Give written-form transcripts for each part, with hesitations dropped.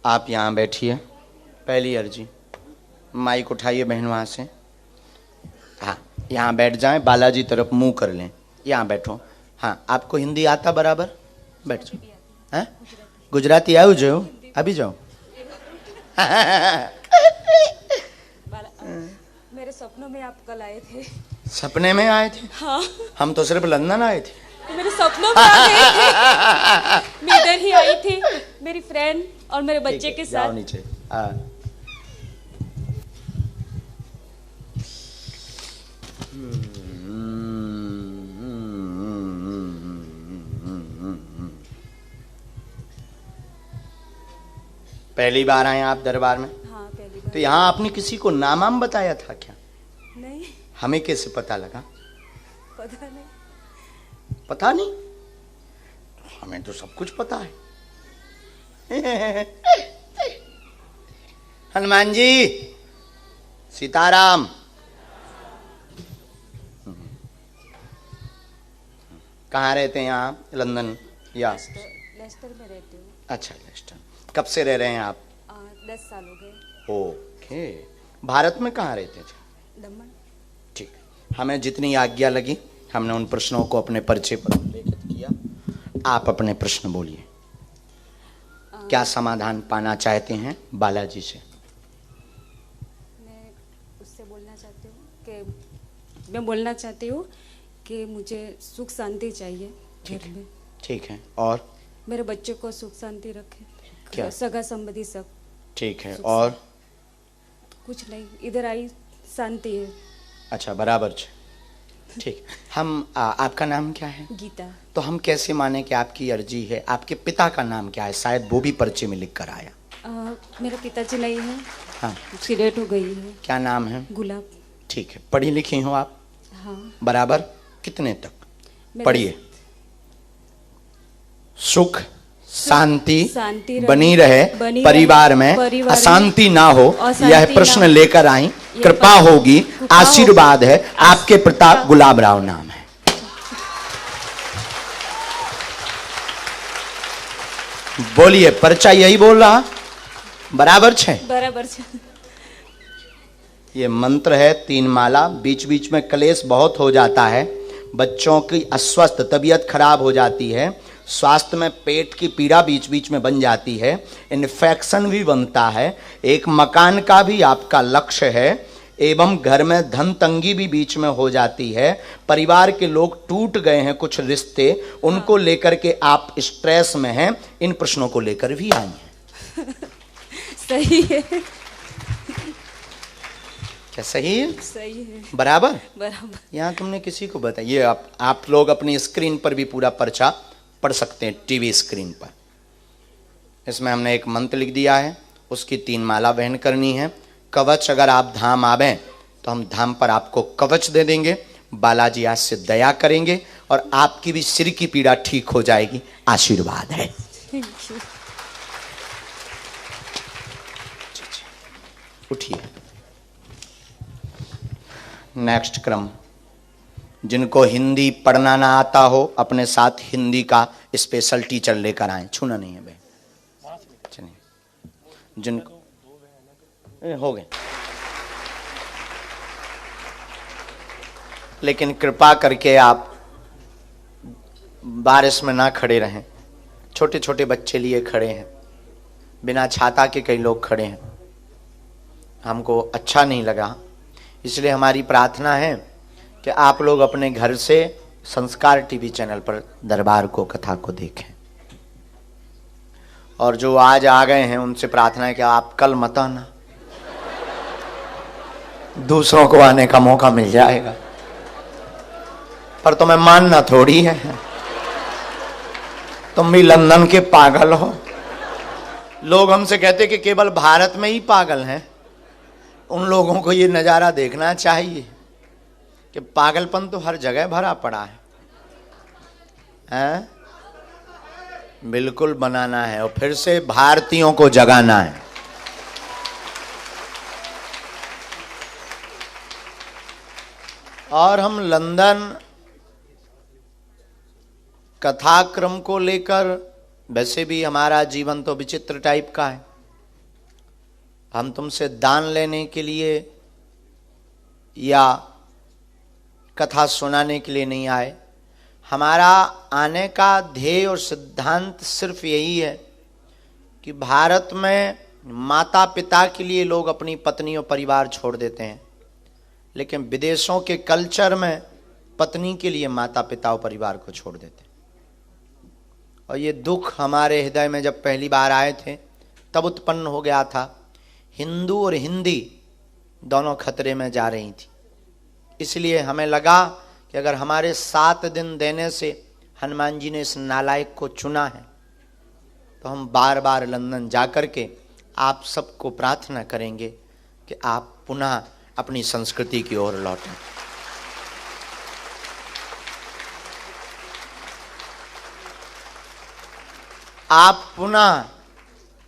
आप यहाँ बैठिए। पहली अर्जी, माइक उठाइए बहन वहाँ से। हाँ, यहाँ बैठ जाएं, बालाजी तरफ मुंह कर लें। यहाँ बैठो। हाँ, आपको हिंदी आता बराबर? बैठ जाओ। हैं? गुजराती आओ जो अभी जाओ। मेरे सपनों में आप कल आए थे। सपने में आए थे? हाँ। हम तो सिर्फ लंदन आए थे। मेरे सपनों में आ गए थे। मैं इधर ही आई थी मेरी फ्रेंड और मेरे बच्चे के जाओ साथ। नीचे। पहली बार आए आप दरबार में? हाँ, पहली बार। तो यहाँ आपने किसी को नाम बताया था क्या? नहीं, हमें कैसे पता लगा? पता नहीं। पता नहीं? हमें तो सब कुछ पता है। हनुमान जी, सीताराम। कहाँ रहते हैं आप? लंदन या? लेस्टर में रहती हूँ। अच्छा, लेस्टर। कब से रह रहे हैं आप? 10 साल हो गए। ओके। भारत में कहाँ रहते थे? दमन। ठीक। हमें जितनी आज्ञा लगी हमने उन प्रश्नों को अपने पर्चे पर उल्लेखित किया। आप अपने प्रश्न बोलिए। क्या समाधान पाना चाहते हैं बालाजी से? मैं बोलना चाहती हूँ कि मुझे सुख शांति चाहिए घर में। ठीक है। और? मेरे बच्चे को सुख शांति रखे। क्या? सगा संबंधी सब। ठीक है। और? कुछ नहीं, इधर आई शांति है। अच्छा, बराबर। ठीक। हम आपका नाम क्या है? गीता। तो हम कैसे माने कि आपकी अर्जी है? आपके पिता का नाम क्या है? शायद वो भी पर्चे में लिख कर आया। मेरा पिताजी नहीं है। हाँ, उसकी डेथ हो गई है। क्या नाम है? गुलाब। ठीक है। पढ़ी लिखी हो आप? हाँ। बराबर। कितने तक? पढ़िए। सुख शांति बनी रहे परिवार में, अशांति ना हो, यह प्रश्न लेकर आई। कृपा होगी, आशीर्वाद है। आपके पिता गुलाब राव नाम है। बोलिए, पर्चा यही बोल रहा? बराबर छे? बराबर छे। ये मंत्र है 3 माला। बीच बीच में क्लेश बहुत हो जाता है, बच्चों की अस्वस्थ तबीयत खराब हो जाती है, स्वास्थ्य में पेट की पीड़ा बीच बीच में बन जाती है, इन्फेक्शन भी बनता है, एक मकान का भी आपका लक्ष्य है, एवं घर में धन तंगी भी बीच में हो जाती है, परिवार के लोग टूट गए हैं, कुछ रिश्ते, उनको लेकर के आप स्ट्रेस में हैं। इन प्रश्नों को लेकर भी आई हैं। सही है। क्या सही है? सही है। बराबर? बराबर। यहाँ तुमने किसी को बताया? ये आप लोग अपनी स्क्रीन पर भी पूरा पर्चा पढ़ सकते हैं, टीवी स्क्रीन पर। इसमें हमने एक मंत्र लिख दिया है, उसकी 3 माला वहन करनी है। कवच, अगर आप धाम आवें तो हम धाम पर आपको कवच दे देंगे। बालाजी आज से दया करेंगे और आपकी भी सिर की पीड़ा ठीक हो जाएगी। आशीर्वाद है। उठिए। नेक्स्ट क्रम, जिनको हिंदी पढ़ना ना आता हो अपने साथ हिंदी का स्पेशल टीचर लेकर आए। छूना नहीं है भाई। चलिए, जिनको हो गए, लेकिन कृपा करके आप बारिश में ना खड़े रहें। छोटे छोटे बच्चे लिए खड़े हैं, बिना छाता के कई लोग खड़े हैं, हमको अच्छा नहीं लगा। इसलिए हमारी प्रार्थना है कि आप लोग अपने घर से संस्कार टीवी चैनल पर दरबार को, कथा को देखें। और जो आज आ गए हैं उनसे प्रार्थना है कि आप कल मत आना, दूसरों को आने का मौका मिल जाएगा। पर तुम्हें मानना थोड़ी है, तुम भी लंदन के पागल हो। लोग हमसे कहते कि केवल भारत में ही पागल हैं। उन लोगों को ये नजारा देखना चाहिए कि पागलपन तो हर जगह भरा पड़ा है, हैं? बिल्कुल बनाना है और फिर से भारतीयों को जगाना है। और हम लंदन कथाक्रम को लेकर, वैसे भी हमारा जीवन तो विचित्र टाइप का है, हम तुमसे दान लेने के लिए या कथा सुनाने के लिए नहीं आए। हमारा आने का ध्येय और सिद्धांत सिर्फ यही है कि भारत में माता पिता के लिए लोग अपनी पत्नी और परिवार छोड़ देते हैं, लेकिन विदेशों के कल्चर में पत्नी के लिए माता पिता और परिवार को छोड़ देते हैं। और ये दुख हमारे हृदय में जब पहली बार आए थे तब उत्पन्न हो गया था। हिंदू और हिंदी दोनों खतरे में जा रही थी, इसलिए हमें लगा कि अगर हमारे 7 दिन देने से हनुमान जी ने इस नालायक को चुना है तो हम बार बार लंदन जाकर के आप सबको प्रार्थना करेंगे कि आप पुनः अपनी संस्कृति की ओर लौटें। आप पुनः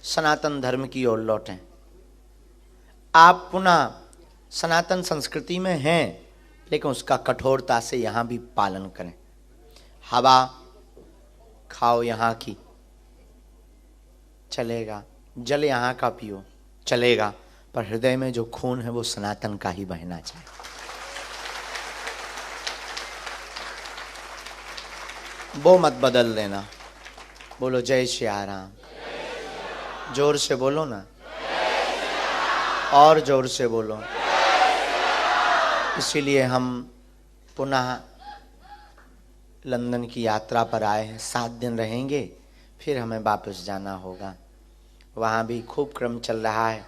सनातन धर्म की ओर लौटें। आप पुनः सनातन संस्कृति में हैं, लेकिन उसका कठोरता से यहाँ भी पालन करें। हवा खाओ यहाँ की, चलेगा। जल यहाँ का पियो, चलेगा। पर हृदय में जो खून है वो सनातन का ही बहना चाहिए। वो मत बदल देना। बोलो जय श्री राम। जोर से बोलो ना, और जोर से बोलो। इसीलिए हम पुनः लंदन की यात्रा पर आए हैं। 7 दिन रहेंगे, फिर हमें वापस जाना होगा। वहाँ भी खूब क्रम चल रहा है।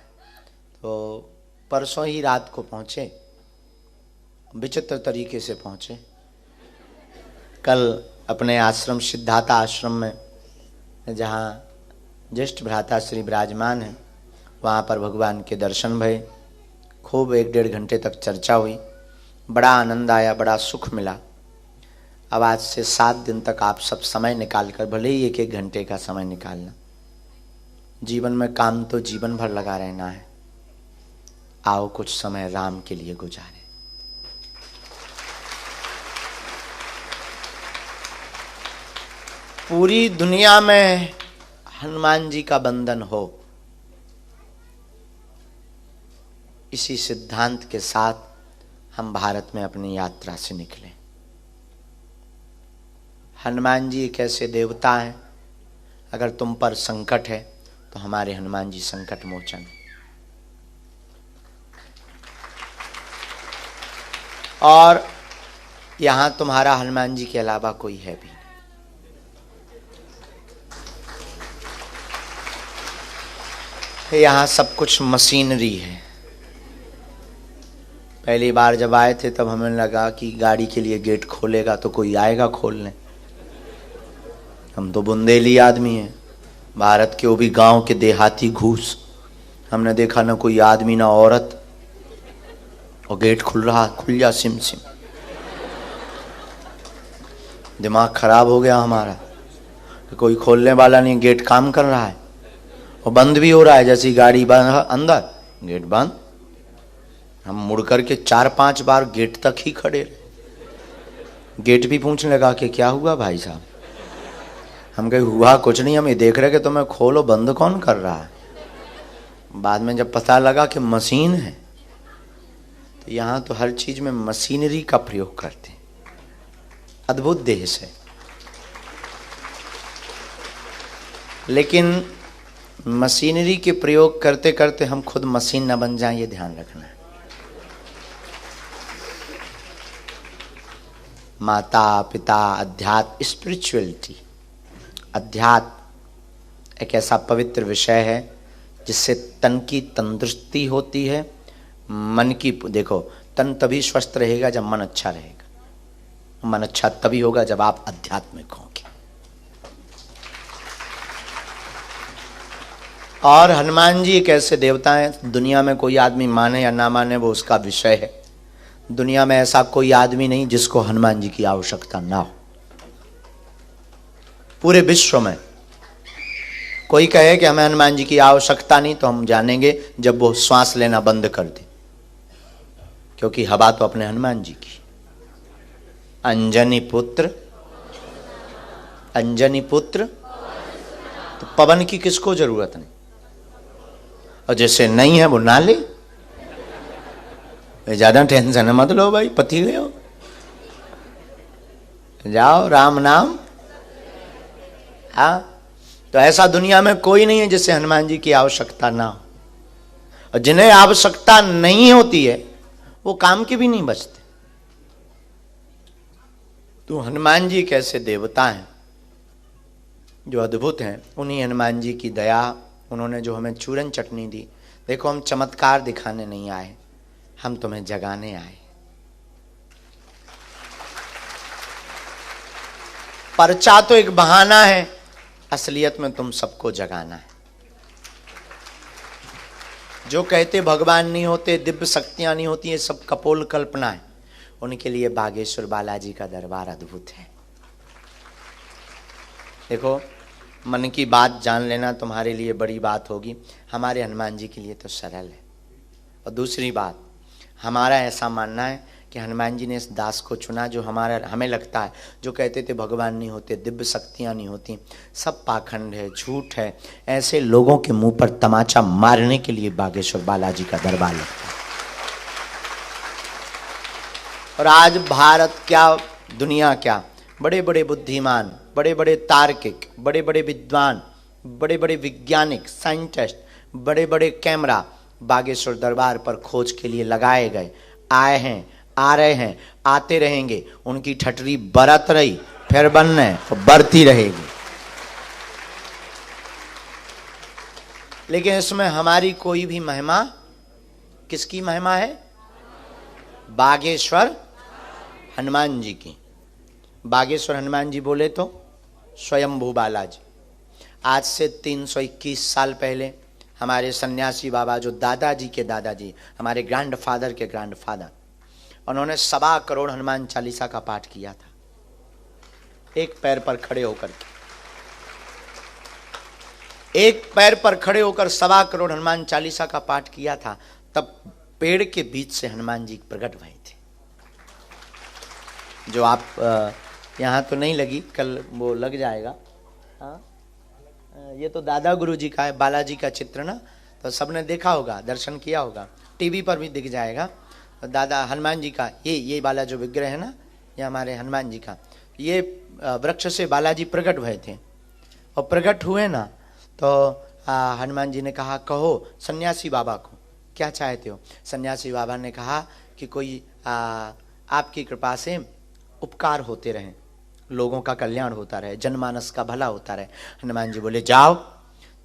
तो परसों ही रात को पहुँचे, विचित्र तरीके से पहुँचे। कल अपने आश्रम सिद्धार्थ आश्रम में, जहाँ ज्येष्ठ भ्राता श्री विराजमान हैं, वहाँ पर भगवान के दर्शन भये। खूब 1-1.5 घंटे तक चर्चा हुई। बड़ा आनंद आया, बड़ा सुख मिला। अब आज से 7 दिन तक आप सब समय निकाल कर, भले ही 1-1 घंटे का समय निकालना, जीवन में काम तो जीवन भर लगा रहना है, आओ कुछ समय राम के लिए गुजारें। पूरी दुनिया में हनुमान जी का बंधन हो, इसी सिद्धांत के साथ हम भारत में अपनी यात्रा से निकले। हनुमान जी एक ऐसे देवता हैं, अगर तुम पर संकट है तो हमारे हनुमान जी संकट मोचन। और यहां तुम्हारा हनुमान जी के अलावा कोई है भी नहीं। यहां सब कुछ मशीनरी है। पहली बार जब आए थे तब हमें लगा कि गाड़ी के लिए गेट खोलेगा तो कोई आएगा खोलने। हम तो बुंदेली आदमी हैं, भारत के वो भी गांव के देहाती घूस। हमने देखा ना कोई आदमी ना औरत, और गेट खुल जा सिम सिम। दिमाग खराब हो गया हमारा कि कोई खोलने वाला नहीं, गेट काम कर रहा है और बंद भी हो रहा है। जैसी गाड़ी बंद अंदर, गेट बंद। हम मुड़ करके 4-5 बार गेट तक ही खड़े रहे। गेट भी पूछने लगा कि क्या हुआ भाई साहब। हम कहे हुआ कुछ नहीं, हम ये देख रहे कि तुम्हें खोलो, बंद कौन कर रहा है। बाद में जब पता लगा कि मशीन है, तो यहाँ तो हर चीज में मशीनरी का प्रयोग करते हैं। अद्भुत देश है, लेकिन मशीनरी के प्रयोग करते करते हम खुद मशीन न बन जाएं, ये ध्यान रखना है। माता पिता, अध्यात्म, स्पिरिचुअलिटी। अध्यात्म एक ऐसा पवित्र विषय है जिससे तन की तंदुरुस्ती होती है, मन की। देखो, तन तभी स्वस्थ रहेगा जब मन अच्छा रहेगा। मन अच्छा तभी होगा जब आप आध्यात्मिक होंगे। और हनुमान जी एक ऐसे देवता हैं, दुनिया में कोई आदमी माने या ना माने वो उसका विषय है। दुनिया में ऐसा कोई आदमी नहीं जिसको हनुमान जी की आवश्यकता ना हो। पूरे विश्व में कोई कहे कि हमें हनुमान जी की आवश्यकता नहीं, तो हम जानेंगे जब वो श्वास लेना बंद कर दे, क्योंकि हवा तो अपने हनुमान जी की। अंजनी पुत्र, अंजनी पुत्र, तो पवन की किसको जरूरत नहीं। और जैसे नहीं है वो ना ले। ज्यादा टेंशन मत लो भाई, पति गए हो, जाओ राम नाम। हाँ, तो ऐसा दुनिया में कोई नहीं है जिससे हनुमान जी की आवश्यकता ना हो, और जिन्हें आवश्यकता नहीं होती है वो काम के भी नहीं बचते। तो हनुमान जी कैसे देवता हैं जो अद्भुत हैं, उन्हीं हनुमान जी की दया, उन्होंने जो हमें चूरन चटनी दी। देखो, हम चमत्कार दिखाने नहीं आए, हम तुम्हें जगाने आए। पर्चा तो एक बहाना है, असलियत में तुम सबको जगाना है। जो कहते भगवान नहीं होते, दिव्य शक्तियां नहीं होती, ये सब कपोल कल्पना है। उनके लिए बागेश्वर बालाजी का दरबार अद्भुत है। देखो, मन की बात जान लेना तुम्हारे लिए बड़ी बात होगी, हमारे हनुमान जी के लिए तो सरल है। और दूसरी बात, हमारा ऐसा मानना है कि हनुमान जी ने इस दास को चुना जो हमें लगता है, जो कहते थे भगवान नहीं होते, दिव्य शक्तियां नहीं होती, सब पाखंड है, झूठ है। ऐसे लोगों के मुंह पर तमाचा मारने के लिए बागेश्वर बालाजी का दरबार लगता है। और आज भारत क्या, दुनिया क्या, बड़े बड़े बुद्धिमान, बड़े बड़े तार्किक, बड़े बड़े विद्वान, बड़े बड़े वैज्ञानिक, साइंटिस्ट, बड़े बड़े कैमरा बागेश्वर दरबार पर खोज के लिए लगाए गए, आए हैं, आ रहे हैं, आते रहेंगे। उनकी ठटरी बरत रही, फिर बनने और बढ़ती रहेगी। लेकिन इसमें हमारी कोई भी महिमा, किसकी महिमा है? बागेश्वर हनुमान जी की। बागेश्वर हनुमान जी बोले तो स्वयंभू बालाजी। आज से 321 साल पहले हमारे सन्यासी बाबा, जो दादाजी के दादाजी, हमारे ग्रैंडफादर के ग्रैंडफादर, उन्होंने 1.25 करोड़ हनुमान चालीसा का पाठ किया था, एक पैर पर खड़े होकर के। एक पैर पर खड़े होकर 1.25 करोड़ हनुमान चालीसा का पाठ किया था। तब पेड़ के बीच से हनुमान जी प्रकट हुए थे। जो आप यहाँ तो नहीं लगी, कल वो लग जाएगा। हाँ, ये तो दादा गुरु जी का है, बालाजी का चित्र ना, तो सबने देखा होगा, दर्शन किया होगा, टीवी पर भी दिख जाएगा। दादा हनुमान जी का ये वाला जो विग्रह है ना, ये हमारे हनुमान जी का, ये वृक्ष से बालाजी प्रकट हुए थे। और प्रकट हुए ना, तो हनुमान जी ने कहा, कहो सन्यासी बाबा को क्या चाहते हो। सन्यासी बाबा ने कहा कि कोई आपकी कृपा से उपकार होते रहें, लोगों का कल्याण होता रहे, जनमानस का भला होता रहे। हनुमान जी बोले, जाओ,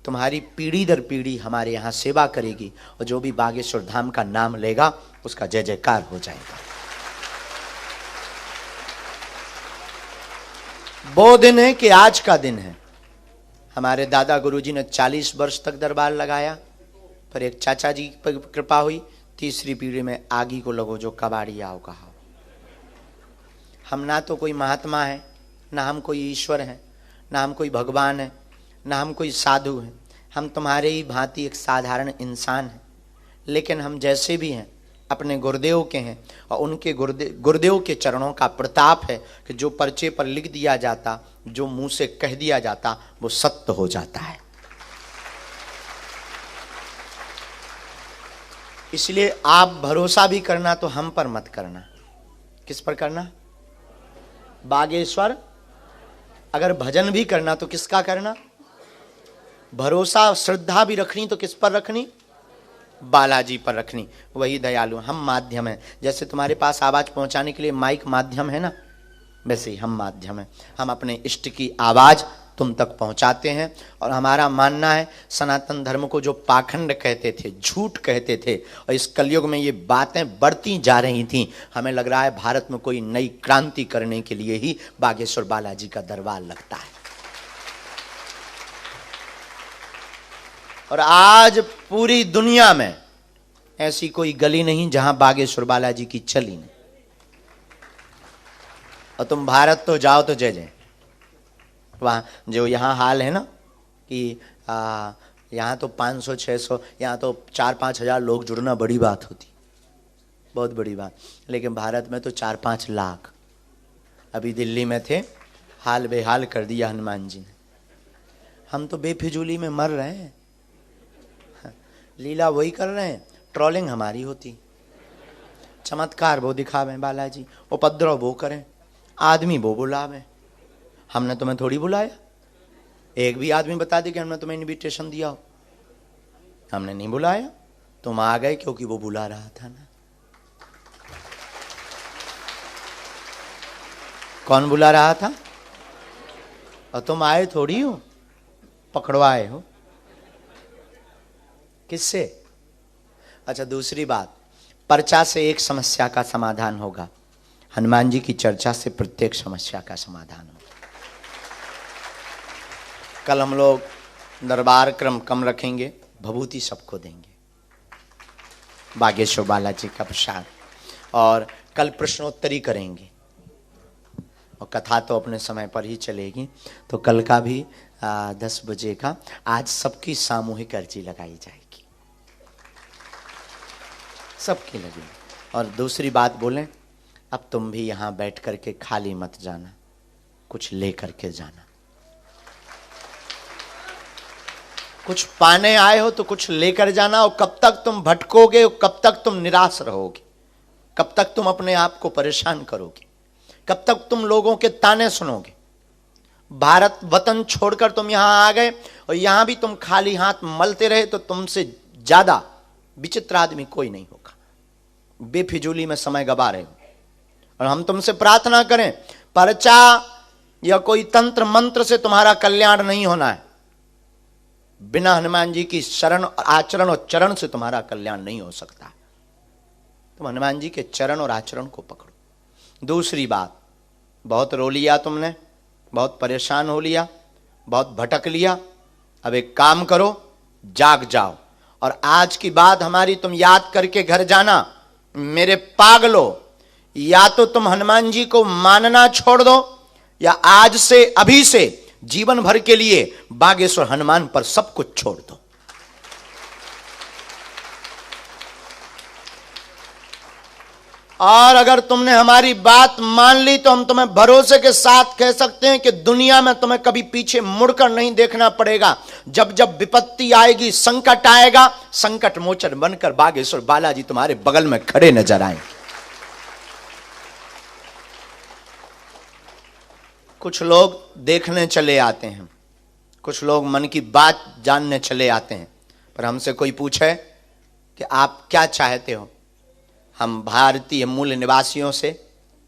तुम्हारी पीढ़ी दर पीढ़ी हमारे यहाँ सेवा करेगी, और जो भी बागेश्वर धाम का नाम लेगा उसका जय जयकार हो जाएगा। वो दिन है कि आज का दिन है। हमारे दादा गुरुजी ने 40 वर्ष तक दरबार लगाया, पर एक चाचा जी पर कृपा हुई, तीसरी पीढ़ी में आगी को लगो जो कबाड़ी आओ कहा। हम ना तो कोई महात्मा है, ना हम कोई ईश्वर हैं, ना हम कोई भगवान है, ना हम कोई साधु हैं। हम तुम्हारे ही भांति एक साधारण इंसान हैं। लेकिन हम जैसे भी हैं अपने गुरुदेव के हैं, और उनके गुरुदेव के चरणों का प्रताप है कि जो पर्चे पर लिख दिया जाता, जो मुंह से कह दिया जाता, वो सत्य हो जाता है। इसलिए आप भरोसा भी करना तो हम पर मत करना। किस पर करना? बागेश्वर। अगर भजन भी करना तो किसका करना? भरोसा श्रद्धा भी रखनी तो किस पर रखनी? बालाजी पर रखनी। वही दयालु। हम माध्यम हैं। जैसे तुम्हारे पास आवाज पहुंचाने के लिए माइक माध्यम है ना, वैसे ही हम माध्यम हैं। हम अपने इष्ट की आवाज तुम तक पहुंचाते हैं। और हमारा मानना है, सनातन धर्म को जो पाखंड कहते थे, झूठ कहते थे, और इस कलयुग में ये बातें बढ़ती जा रही थी, हमें लग रहा है भारत में कोई नई क्रांति करने के लिए ही बागेश्वर बालाजी का दरबार लगता है। और आज पूरी दुनिया में ऐसी कोई गली नहीं जहां बागेश्वर बालाजी की चली नहीं। और तुम भारत तो जाओ तो जय जय। वहाँ जो यहाँ हाल है ना कि यहाँ तो 500-600, यहाँ तो 4-5 हज़ार लोग जुड़ना बड़ी बात होती, बहुत बड़ी बात। लेकिन भारत में तो 4-5 लाख। अभी दिल्ली में थे, हाल बेहाल कर दिया हनुमान जी ने। हम तो बेफिजूली में मर रहे हैं। लीला वही कर रहे हैं, ट्रोलिंग हमारी होती, चमत्कार वो दिखावें बालाजी, उपद्रव वो करें, आदमी वो बुलावें। हमने तुम्हें थोड़ी बुलाया, एक भी आदमी बता दे कि हमने तुम्हें इनविटेशन दिया हो? हमने नहीं बुलाया, तुम आ गए क्योंकि वो बुला रहा था ना। कौन बुला रहा था? और तुम आए थोड़ी हो, पकड़वाए हो। किससे? अच्छा, दूसरी बात, पर्चा से एक समस्या का समाधान होगा, हनुमान जी की चर्चा से प्रत्येक समस्या का समाधान होगा। कल हम लोग दरबार क्रम कम रखेंगे, भभूति सबको देंगे, बागेश्वर बालाजी का प्रसाद, और कल प्रश्नोत्तरी करेंगे, और कथा तो अपने समय पर ही चलेगी। तो कल का भी 10 बजे का, आज सबकी सामूहिक अर्जी लगाई जाएगी, सबकी लगेगी। और दूसरी बात बोलें, अब तुम भी यहां बैठ करके खाली मत जाना, कुछ ले करके जाना। कुछ पाने आए हो तो कुछ लेकर जाना। और कब तक तुम भटकोगे, कब तक तुम निराश रहोगे, कब तक तुम अपने आप को परेशान करोगे, कब तक तुम लोगों के ताने सुनोगे? भारत वतन छोड़कर तुम यहां आ गए और यहां भी तुम खाली हाथ मलते रहे तो तुमसे ज्यादा विचित्र आदमी कोई नहीं होगा। बेफिजूली में समय गवा रहे हो। और हम तुमसे प्रार्थना करें, पर्चा या कोई तंत्र मंत्र से तुम्हारा कल्याण नहीं होना है। बिना हनुमान जी की शरण, आचरण और चरण से तुम्हारा कल्याण नहीं हो सकता। तुम हनुमान जी के चरण और आचरण को पकड़ो। दूसरी बात, बहुत रो लिया तुमने, बहुत परेशान हो लिया, बहुत भटक लिया। अब एक काम करो, जाग जाओ और आज की बात हमारी तुम याद करके घर जाना। मेरे पागलो, या तो तुम हनुमान जी को मानना छोड़ दो, या आज से, अभी से जीवन भर के लिए बागेश्वर हनुमान पर सब कुछ छोड़ दो। और अगर तुमने हमारी बात मान ली तो हम तुम्हें भरोसे के साथ कह सकते हैं कि दुनिया में तुम्हें कभी पीछे मुड़कर नहीं देखना पड़ेगा। जब जब विपत्ति आएगी, संकट आएगा, संकट मोचन बनकर बागेश्वर बालाजी तुम्हारे बगल में खड़े नजर आएंगे। कुछ लोग देखने चले आते हैं, कुछ लोग मन की बात जानने चले आते हैं, पर हमसे कोई पूछे कि आप क्या चाहते हो, हम भारतीय मूल निवासियों से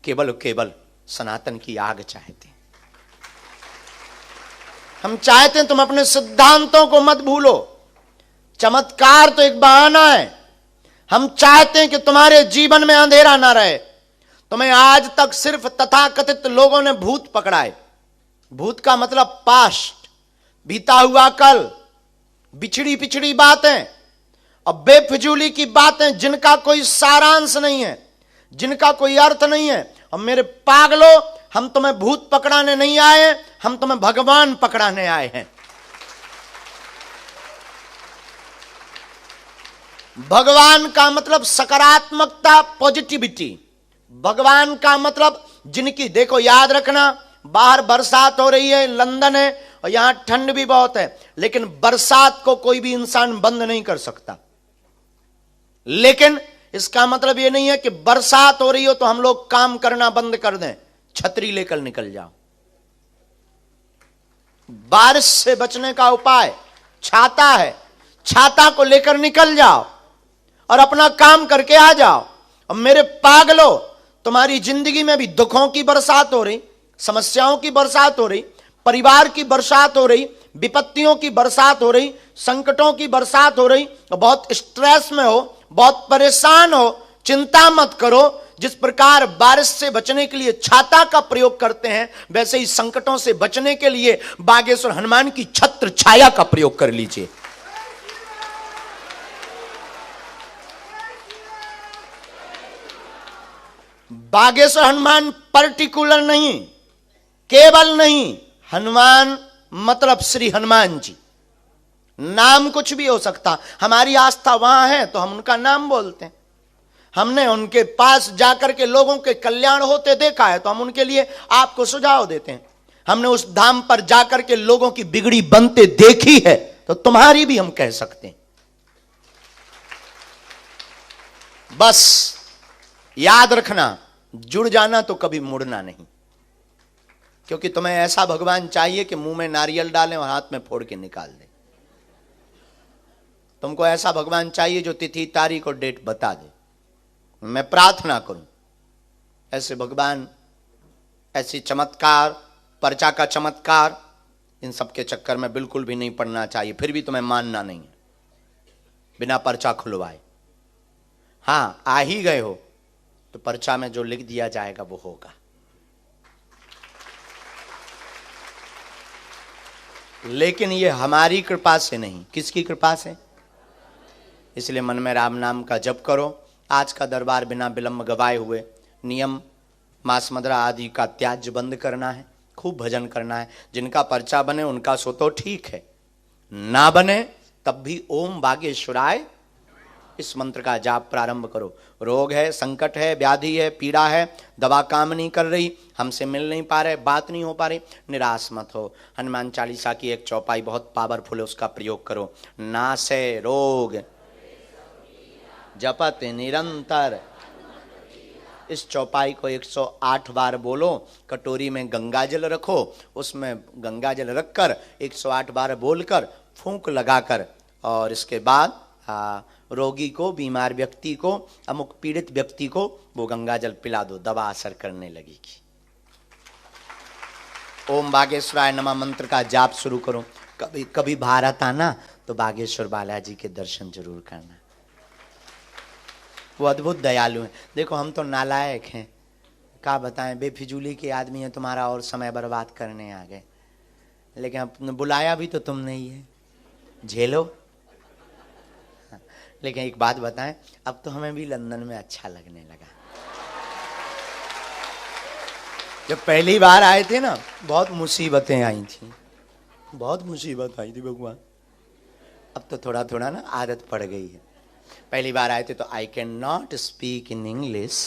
केवल केवल सनातन की आग चाहते हैं। हम चाहते हैं तुम अपने सिद्धांतों को मत भूलो। चमत्कार तो एक बहाना है। हम चाहते हैं कि तुम्हारे जीवन में अंधेरा ना रहे। तुम्हें आज तक सिर्फ तथाकथित लोगों ने भूत पकड़ाए। भूत का मतलब पास्ट, बीता हुआ कल, बिछड़ी पिछड़ी बातें और बेफिजूली की बातें जिनका कोई सारांश नहीं है, जिनका कोई अर्थ नहीं है। और मेरे पागलो, हम तुम्हें भूत पकड़ाने नहीं आए, हम तुम्हें भगवान पकड़ाने आए हैं। भगवान का मतलब सकारात्मकता, पॉजिटिविटी। भगवान का मतलब जिनकी, देखो याद रखना, बाहर बरसात हो रही है, लंदन है और यहां ठंड भी बहुत है, लेकिन बरसात को कोई भी इंसान बंद नहीं कर सकता। लेकिन इसका मतलब यह नहीं है कि बरसात हो रही हो तो हम लोग काम करना बंद कर दें। छतरी लेकर निकल जाओ। बारिश से बचने का उपाय छाता है, छाता को लेकर निकल जाओ और अपना काम करके आ जाओ। और मेरे पागलो, तुम्हारी जिंदगी में भी दुखों की बरसात हो रही, समस्याओं की बरसात हो रही, परिवार की बरसात हो रही, विपत्तियों की बरसात हो रही, संकटों की बरसात हो रही, बहुत स्ट्रेस में हो, बहुत परेशान हो। चिंता मत करो। जिस प्रकार बारिश से बचने के लिए छाता का प्रयोग करते हैं, वैसे ही संकटों से बचने के लिए बागेश्वर हनुमान की छत्र छाया का प्रयोग कर लीजिए। बागेश्वर हनुमान पर्टिकुलर नहीं, केवल नहीं, हनुमान मतलब श्री हनुमान जी। नाम कुछ भी हो सकता, हमारी आस्था वहां है तो हम उनका नाम बोलते हैं। हमने उनके पास जाकर के लोगों के कल्याण होते देखा है तो हम उनके लिए आपको सुझाव देते हैं। हमने उस धाम पर जाकर के लोगों की बिगड़ी बनते देखी है तो तुम्हारी भी हम कह सकते हैं। बस याद रखना, जुड़ जाना तो कभी मुड़ना नहीं, क्योंकि तुम्हें ऐसा भगवान चाहिए कि मुंह में नारियल डालें और हाथ में फोड़ के निकाल दे। तुमको ऐसा भगवान चाहिए जो तिथि तारीख और डेट बता दे। मैं प्रार्थना करूं ऐसे भगवान, ऐसी चमत्कार, पर्चा का चमत्कार, इन सब के चक्कर में बिल्कुल भी नहीं पड़ना चाहिए। फिर भी तुम्हें मानना नहीं है बिना पर्चा खुलवाए। हाँ, आ ही गए हो तो पर्चा में जो लिख दिया जाएगा वो होगा। लेकिन ये हमारी कृपा से नहीं, किसकी कृपा से? इसलिए मन में राम नाम का जप करो। आज का दरबार बिना विलंब गवाए हुए नियम मांस मदिरा आदि का त्याज्य बंद करना है, खूब भजन करना है। जिनका पर्चा बने उनका सो तो ठीक है, ना बने तब भी ओम बागेश्वराय इस मंत्र का जाप प्रारंभ करो। रोग है, संकट है, व्याधि है, पीड़ा है, दवा काम नहीं कर रही, हमसे मिल नहीं पा रहे, बात नहीं हो पा रही, निराश मत हो। हनुमान चालीसा की एक चौपाई बहुत पावरफुल है, उसका प्रयोग करो। नासे रोग जपत निरंतर, इस चौपाई को 108 बार बोलो। कटोरी में गंगा जल रखो, उसमें गंगा जल रखकर 108 बार बोलकर फूंक लगाकर, और इसके बाद रोगी को, बीमार व्यक्ति को, अमुक पीड़ित व्यक्ति को वो गंगा जल पिला दो, दवा असर करने लगेगी। ओम बागेश्वराय नमः मंत्र का जाप शुरू करो। कभी कभी भारत आना तो बागेश्वर बालाजी के दर्शन जरूर करना, वो अद्भुत दयालु हैं। देखो हम तो नालायक हैं, क्या बताएं, बेफिजूली के आदमी हैं, तुम्हारा और समय बर्बाद करने आ गए। लेकिन अब बुलाया भी तो तुमने ही है, झेलो। लेकिन एक बात बताएं, अब तो हमें भी लंदन में अच्छा लगने लगा। जब पहली बार आए थे ना, बहुत मुसीबतें आई थी, बहुत मुसीबत आई थी भगवान। अब तो थोड़ा थोड़ा ना आदत पड़ गई है। पहली बार आए थे तो I can not speak in English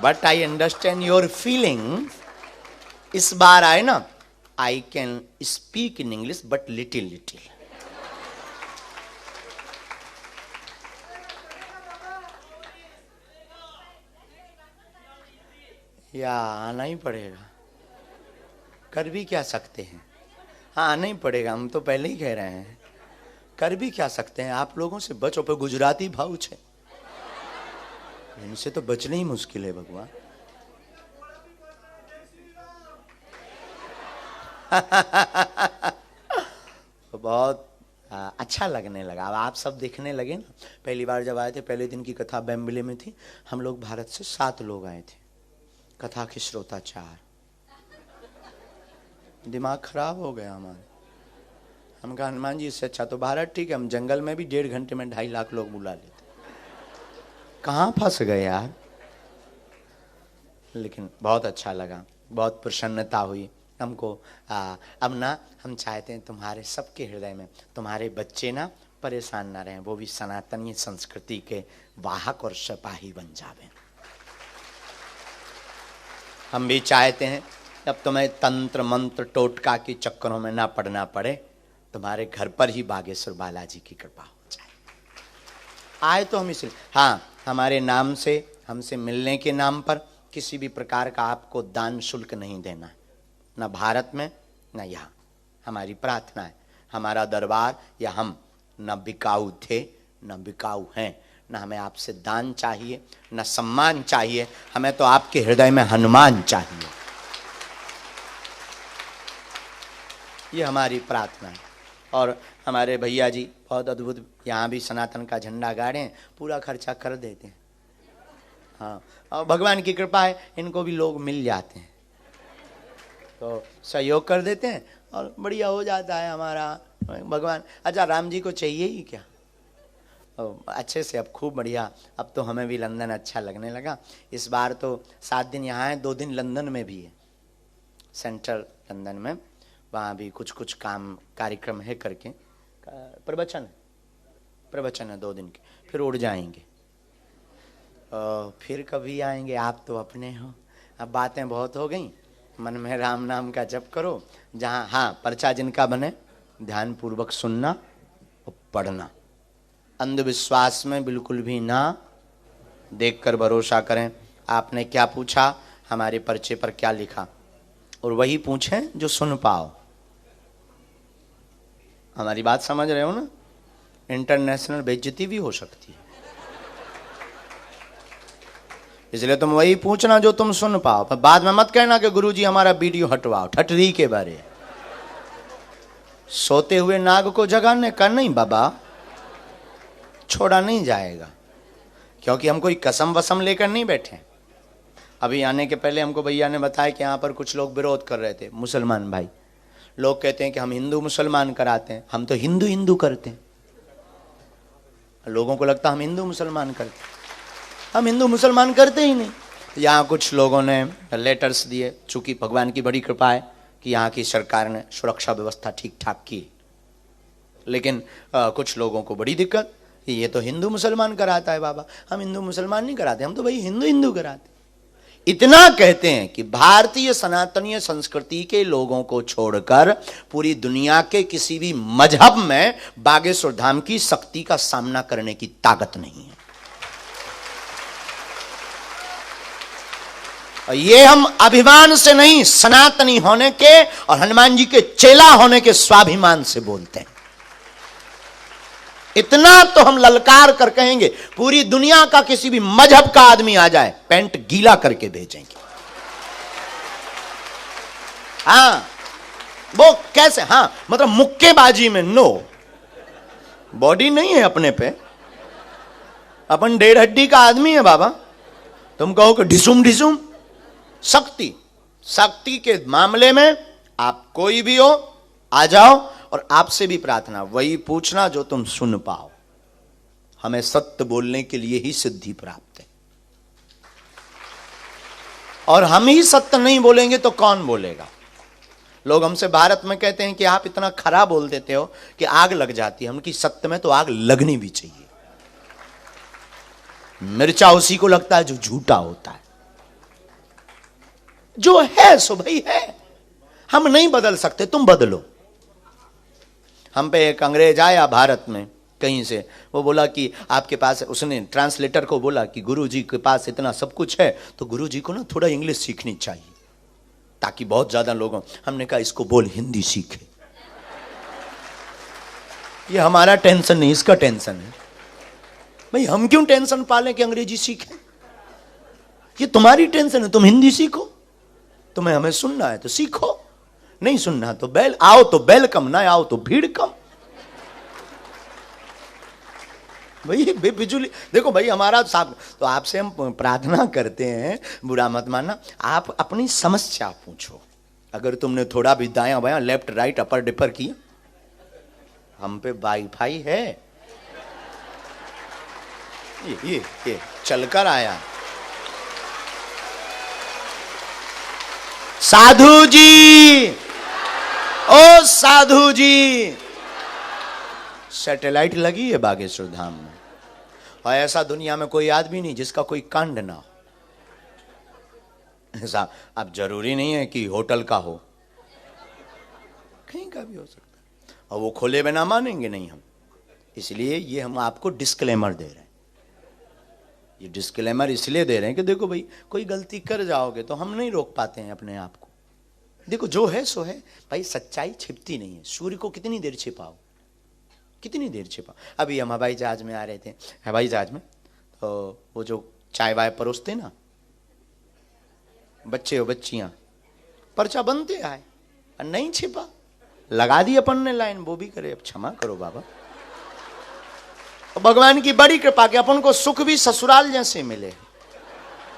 but I understand your feeling. इस बार आए ना, I can speak in English but little little. या आना ही पड़ेगा, कर भी क्या सकते हैं। हाँ, आना ही पड़ेगा, हम तो पहले ही कह रहे हैं, कर भी क्या सकते हैं। आप लोगों से बचो, पर गुजराती भाउच है, इनसे तो बचना ही मुश्किल है भगवान। तो बहुत अच्छा लगने लगा। अब आप सब देखने लगे ना। पहली बार जब आए थे, पहले दिन की कथा बेम्बले में थी। हम लोग भारत से 7 लोग आए थे, कथा के श्रोता 4। दिमाग खराब हो गया हमारा। हम कहा हनुमान जी इससे अच्छा तो भारत ठीक है, हम जंगल में भी 1.5 घंटे में 2.5 लाख लोग बुला लेते। कहाँ फंस गए यार। लेकिन बहुत अच्छा लगा, बहुत प्रसन्नता हुई हमको। अब ना हम चाहते हैं तुम्हारे सबके हृदय में तुम्हारे बच्चे ना परेशान ना रहें, वो भी सनातनी संस्कृति के वाहक और सिपाही बन जावे। हम भी चाहते हैं अब तुम्हें तंत्र मंत्र टोटका के चक्करों में ना पड़ना पड़े, तुम्हारे घर पर ही बागेश्वर बालाजी की कृपा हो जाए। आए तो हम इसलिए, हाँ, हमारे नाम से, हमसे मिलने के नाम पर किसी भी प्रकार का आपको दान शुल्क नहीं देना, न भारत में न यहाँ। हमारी प्रार्थना है, हमारा दरबार या हम न बिकाऊ थे न बिकाऊ हैं, न हमें आपसे दान चाहिए न सम्मान चाहिए, हमें तो आपके हृदय में हनुमान चाहिए। ये हमारी प्रार्थना है। और हमारे भैया जी बहुत अद्भुत, यहाँ भी सनातन का झंडा गाड़े हैं, पूरा खर्चा कर देते हैं। हाँ, और भगवान की कृपा है, इनको भी लोग मिल जाते हैं तो सहयोग कर देते हैं और बढ़िया हो जाता है हमारा भगवान। अच्छा, राम जी को चाहिए ही क्या, अच्छे से अब खूब बढ़िया। अब तो हमें भी लंदन अच्छा लगने लगा। इस बार तो 7 दिन यहाँ है, 2 दिन लंदन में भी है, सेंट्रल लंदन में। वहाँ भी कुछ कुछ काम कार्यक्रम है करके, प्रवचन है 2 दिन के, फिर उड़ जाएंगे। फिर कभी आएंगे, आप तो अपने हो। अब बातें बहुत हो गई, मन में राम नाम का जप करो। जहाँ, हाँ, पर्चा जिनका बने ध्यान पूर्वक सुनना और पढ़ना, अंधविश्वास में बिल्कुल भी ना देखकर भरोसा करें। आपने क्या पूछा, हमारे पर्चे पर क्या लिखा, और वही पूछें जो सुन पाओ। हमारी बात समझ रहे हो ना? इंटरनेशनल बेइज्जती भी हो सकती है, इसलिए तुम वही पूछना जो तुम सुन पाओ। पर बाद में मत कहना कि गुरुजी हमारा वीडियो हटवाओ, ठटरी के बारे। सोते हुए नाग को जगाने का नहीं बाबा, छोड़ा नहीं जाएगा, क्योंकि हम कोई कसम वसम लेकर नहीं बैठे। अभी आने के पहले हमको भैया ने बताया कि यहाँ पर कुछ लोग विरोध कर रहे थे, मुसलमान भाई। लोग कहते हैं कि हम हिंदू मुसलमान कराते हैं, हम तो हिंदू हिंदू करते हैं। लोगों को लगता हम हिंदू मुसलमान करते हैं, हम हिंदू मुसलमान करते ही नहीं। यहाँ कुछ लोगों ने लेटर्स दिए, चूंकि भगवान की बड़ी कृपा है कि यहाँ की सरकार ने सुरक्षा व्यवस्था ठीक ठाक की, लेकिन कुछ लोगों को बड़ी दिक्कत, ये तो हिंदू मुसलमान कराता है बाबा, हम हिंदू मुसलमान नहीं कराते, हम तो भाई हिंदू हिंदू कराते। इतना कहते हैं कि भारतीय सनातनीय संस्कृति के लोगों को छोड़कर पूरी दुनिया के किसी भी मजहब में बागेश्वर धाम की शक्ति का सामना करने की ताकत नहीं है। और ये हम अभिमान से नहीं, सनातनी होने के और हनुमान जी के चेला होने के स्वाभिमान से बोलते हैं। इतना तो हम ललकार कर कहेंगे, पूरी दुनिया का किसी भी मजहब का आदमी आ जाए, पैंट गीला करके भेजेंगे। हाँ, वो कैसे? हाँ, मतलब मुक्केबाजी में नो, बॉडी नहीं है अपने पे, अपन 1.5 हड्डी का आदमी है बाबा। तुम कहो कि ढिसुम ढिसुम, शक्ति, शक्ति के मामले में आप कोई भी हो, आ जाओ। और आपसे भी प्रार्थना, वही पूछना जो तुम सुन पाओ। हमें सत्य बोलने के लिए ही सिद्धि प्राप्त है, और हम ही सत्य नहीं बोलेंगे तो कौन बोलेगा? लोग हमसे भारत में कहते हैं कि आप इतना खरा बोल देते हो कि आग लग जाती है। हमकी सत्य में तो आग लगनी भी चाहिए। मिर्चा उसी को लगता है जो झूठा होता है। जो है सो भाई है, हम नहीं बदल सकते, तुम बदलो। हम पे एक अंग्रेज आया भारत में कहीं से, वो बोला कि आपके पास, उसने ट्रांसलेटर को बोला कि गुरुजी के पास इतना सब कुछ है तो गुरुजी को ना थोड़ा इंग्लिश सीखनी चाहिए, ताकि बहुत ज्यादा लोगों। हमने कहा इसको बोल हिंदी सीखे। ये हमारा टेंशन नहीं, इसका टेंशन है। भाई हम क्यों टेंशन पालें कि अंग्रेजी सीखें? ये तुम्हारी टेंशन है, तुम हिंदी सीखो। तुम्हें हमें सुनना है तो सीखो, नहीं सुनना तो आओ तो वेलकम, ना आओ तो भीड़ कम। भाई बिजुली देखो भाई, हमारा साहब तो आपसे हम प्रार्थना करते हैं, बुरा मत मानना। आप अपनी समस्या पूछो। अगर तुमने थोड़ा भी दायां बायां, लेफ्ट राइट, अपर डिपर किया, हम पे वाईफाई है। ये चलकर आया। साधु जी, ओ साधु जी, सैटेलाइट लगी है बागेश्वर धाम में, और ऐसा दुनिया में कोई आदमी नहीं जिसका कोई कांड ना हो। ऐसा अब जरूरी नहीं है कि होटल का हो, कहीं का भी हो सकता है, और वो खोले बिना मानेंगे नहीं हम। इसलिए ये हम आपको डिस्क्लेमर दे रहे हैं। ये डिस्क्लेमर इसलिए दे रहे हैं कि देखो भाई, कोई गलती कर जाओगे तो हम नहीं रोक पाते हैं अपने आप को। देखो जो है सो है भाई, सच्चाई छिपती नहीं है। सूर्य को कितनी देर छिपाओ, कितनी देर छिपाओ। अभी हम हवाई जहाज में आ रहे थे, हवाई जहाज में तो वो जो चाय वाय परोसते ना बच्चे और बच्चियां, पर्चा बनते आए और नहीं छिपा, लगा दी अपन ने लाइन। वो भी करे, अब क्षमा करो बाबा। भगवान की बड़ी कृपा के अपन को सुख भी ससुराल जैसे मिले।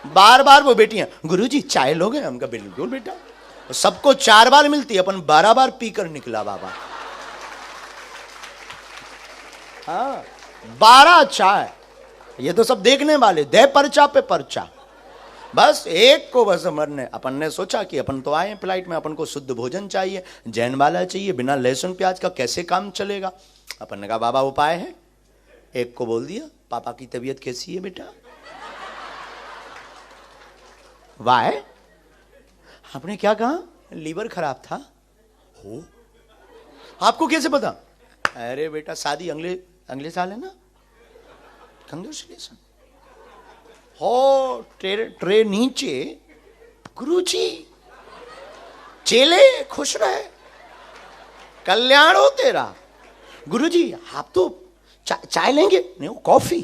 बार बार वो बेटियां, गुरुजी चाय लोगे? हमका बिल्कुल बेटा। सबको 4 बार मिलती, अपन 12 बार पीकर निकला बाबा। हाँ, 12 चाय। ये तो सब देखने वाले, दे पर्चा पे पर्चा। बस एक को बस मरने। अपन ने सोचा कि अपन तो आए फ्लाइट में, अपन को शुद्ध भोजन चाहिए, जैन वाला चाहिए, बिना लहसुन प्याज का कैसे काम चलेगा। अपन ने कहा बाबा उपाय है। एक को बोल दिया, पापा की तबीयत कैसी है बेटा? वाह, आपने क्या कहा? लीवर खराब था। हो, आपको कैसे पता? अरे बेटा शादी अगले साल है ना, कंग्रेचुलेशन। हो ट्रे नीचे, गुरुजी चेले खुश रहे, कल्याण हो तेरा। गुरुजी आप तो चाय लेंगे? नहीं, वो कॉफी।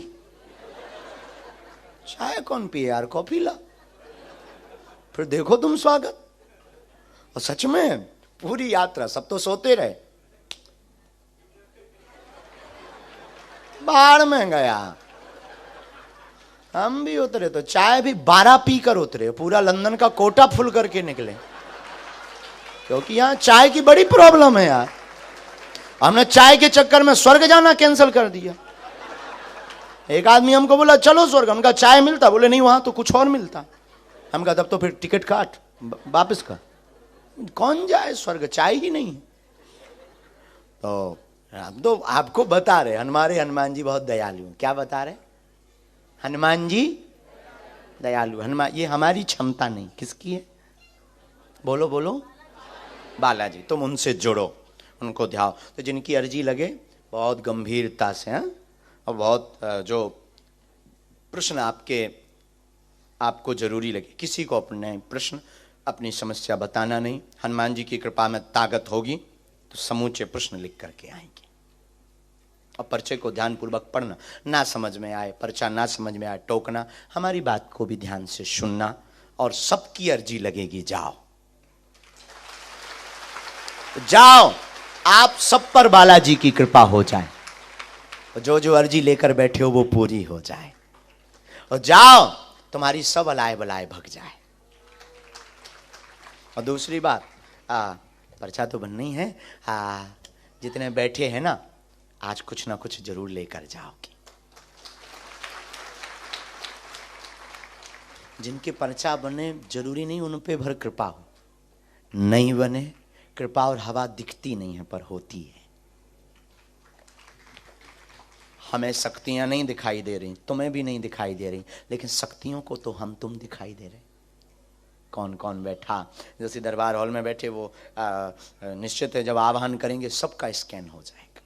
चाय कौन पिए यार, कॉफी ला। फिर देखो तुम स्वागत। और सच में पूरी यात्रा सब तो सोते रहे, बाढ़ में गया। हम भी उतरे तो चाय भी 12 पीकर उतरे, पूरा लंदन का कोटा फुल करके निकले, क्योंकि यहां चाय की बड़ी प्रॉब्लम है यार। हमने चाय के चक्कर में स्वर्ग जाना कैंसिल कर दिया। एक आदमी हमको बोला चलो स्वर्ग, हमका चाय मिलता, बोले नहीं वहां तो कुछ और मिलता। हम कहा तब तो फिर टिकट काट वापस का, कौन जाए स्वर्ग, चाय ही नहीं। तो हम तो आपको बता रहे हमारे हनुमान जी बहुत दयालु हैं। क्या बता रहे? हनुमान जी दयालु। हनुमान, ये हमारी क्षमता नहीं, किसकी है? बोलो बोलो, बालाजी। तुम उनसे जुड़ो, उनको ध्याओ। तो जिनकी अर्जी लगे बहुत गंभीरता से, हैं, और बहुत जो प्रश्न आपको जरूरी लगे, किसी को अपने प्रश्न अपनी समस्या बताना नहीं। हनुमान जी की कृपा में ताकत होगी तो समूचे प्रश्न लिख करके आएंगे। और पर्चे को ध्यानपूर्वक पढ़ना, ना समझ में आए पर्चा, ना समझ में आए टोकना, हमारी बात को भी ध्यान से सुनना। और सबकी अर्जी लगेगी, जाओ जाओ, आप सब पर बालाजी की कृपा हो जाए, और जो जो अर्जी लेकर बैठे हो वो पूरी हो जाए। और जाओ, तुम्हारी सब अलाय बलाय भग जाए। और दूसरी बात, पर्चा तो बननी है, जितने बैठे हैं ना, आज कुछ ना कुछ जरूर लेकर जाओगे। जिनके पर्चा बने जरूरी नहीं उन पे भर कृपा हो, नहीं बने कृपा और हवा दिखती नहीं है पर होती है। हमें शक्तियां नहीं दिखाई दे रही, तुम्हें भी नहीं दिखाई दे रही, लेकिन शक्तियों को तो हम तुम दिखाई दे रहे। कौन कौन बैठा, जैसे दरबार हॉल में बैठे वो निश्चित है जब आह्वान करेंगे सबका स्कैन हो जाएगा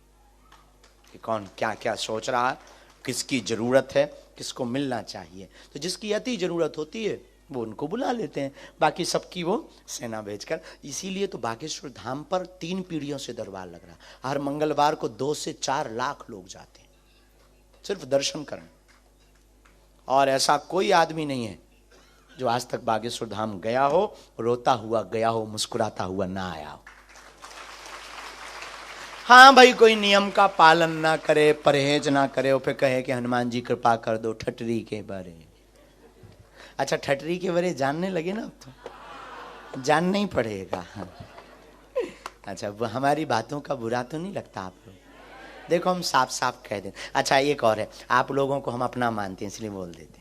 कि कौन क्या क्या सोच रहा है, किसकी जरूरत है, किसको मिलना चाहिए। तो जिसकी अति जरूरत होती है वो उनको बुला लेते हैं, बाकी सबकी वो सेना भेजकर। इसीलिए तो बागेश्वर धाम पर 3 पीढ़ियों से दरबार लग रहा। हर मंगलवार को 2 से 4 लाख लोग जाते हैं सिर्फ दर्शन करने। और ऐसा कोई आदमी नहीं है जो आज तक बागेश्वर धाम गया हो, रोता हुआ गया हो, मुस्कुराता हुआ ना आया हो। हाँ भाई, कोई नियम का पालन ना करे, परहेज ना करे, और फिर कहे कि हनुमान जी कृपा कर दो ठटरी के बारे। अच्छा, ठटरी के बारे जानने लगे ना, अब तो जानना ही पड़ेगा। अच्छा, वो हमारी बातों का बुरा तो नहीं लगता आप लोग? देखो हम साफ साफ कह दें। अच्छा, एक और है, आप लोगों को हम अपना मानते हैं इसलिए बोल देते